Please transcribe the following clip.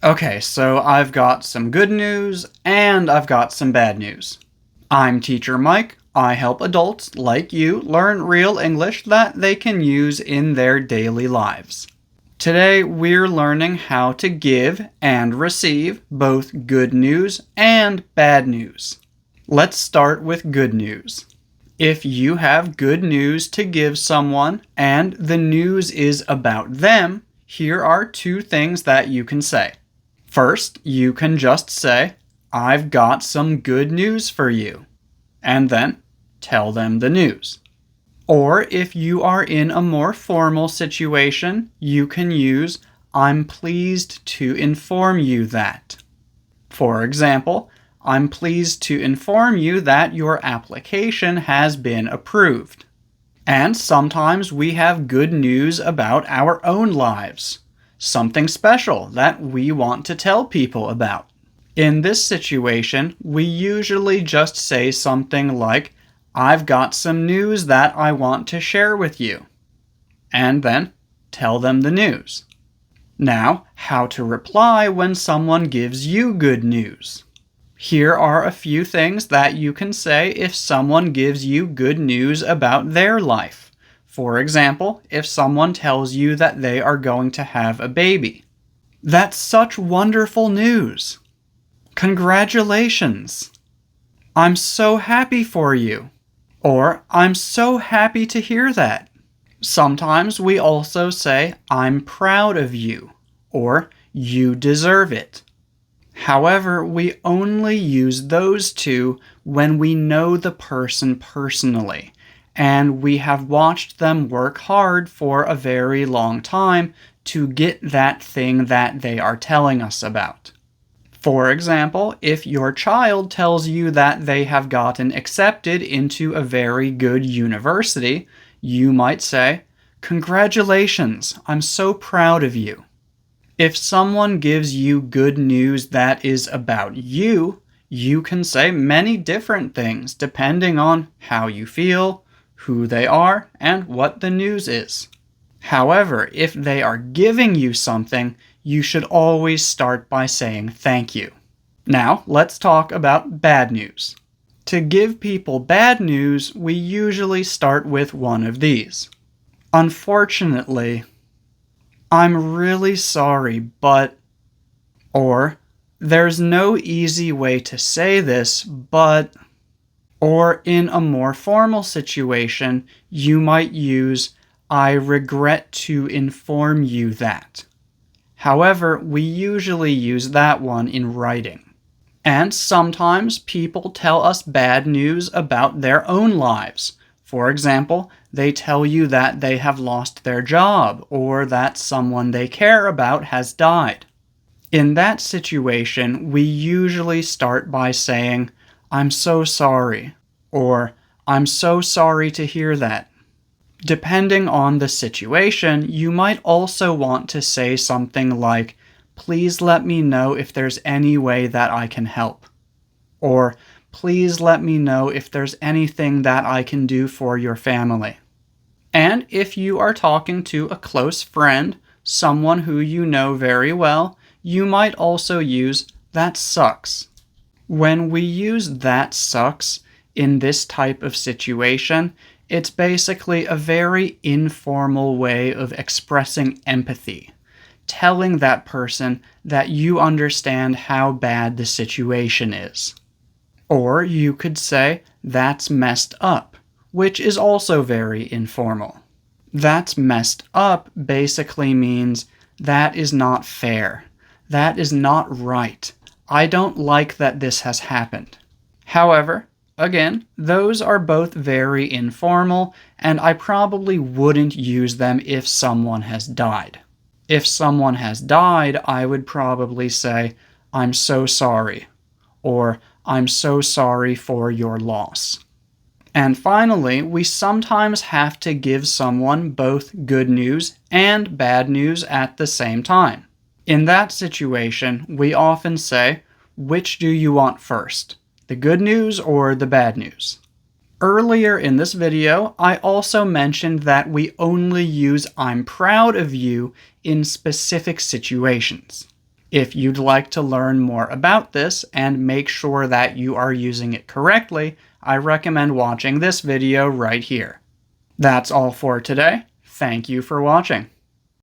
Okay, so I've got some good news and I've got some bad news. I'm Teacher Mike. I help adults like you learn real English that they can use in their daily lives. Today, we're learning how to give and receive both good news and bad news. Let's start with good news. If you have good news to give someone and the news is about them, here are two things that you can say. First, you can just say, "I've got some good news for you," and then tell them the news. Or if you are in a more formal situation, you can use, "I'm pleased to inform you that." For example, "I'm pleased to inform you that your application has been approved." And sometimes we have good news about our own lives. Something special that we want to tell people about. In this situation, we usually just say something like, "I've got some news that I want to share with you," and then tell them the news. Now, how to reply when someone gives you good news. Here are a few things that you can say if someone gives you good news about their life. For example, if someone tells you that they are going to have a baby. "That's such wonderful news." "Congratulations." "I'm so happy for you." Or, "I'm so happy to hear that." Sometimes we also say, "I'm proud of you," or "You deserve it." However, we only use those two when we know the person personally, and we have watched them work hard for a very long time to get that thing that they are telling us about. For example, if your child tells you that they have gotten accepted into a very good university, you might say, "Congratulations, I'm so proud of you." If someone gives you good news that is about you, you can say many different things depending on how you feel, who they are, and what the news is. However, if they are giving you something, you should always start by saying thank you. Now, let's talk about bad news. To give people bad news, we usually start with one of these. "Unfortunately," "I'm really sorry, but," or "There's no easy way to say this, but," or in a more formal situation, you might use, "I regret to inform you that." However, we usually use that one in writing. And sometimes people tell us bad news about their own lives. For example, they tell you that they have lost their job or that someone they care about has died. In that situation, we usually start by saying, "I'm so sorry," or "I'm so sorry to hear that." Depending on the situation, you might also want to say something like, "Please let me know if there's any way that I can help," or "Please let me know if there's anything that I can do for your family." And if you are talking to a close friend, someone who you know very well, you might also use "That sucks." When we use "that sucks" in this type of situation, it's basically a very informal way of expressing empathy, telling that person that you understand how bad the situation is. Or you could say, "That's messed up," which is also very informal. "That's messed up" basically means, "That is not fair. That is not right. I don't like that this has happened." However, again, those are both very informal, and I probably wouldn't use them if someone has died. If someone has died, I would probably say, "I'm so sorry," or "I'm so sorry for your loss." And finally, we sometimes have to give someone both good news and bad news at the same time. In that situation, we often say, "Which do you want first? The good news or the bad news?" Earlier in this video, I also mentioned that we only use "I'm proud of you" in specific situations. If you'd like to learn more about this and make sure that you are using it correctly, I recommend watching this video right here. That's all for today. Thank you for watching.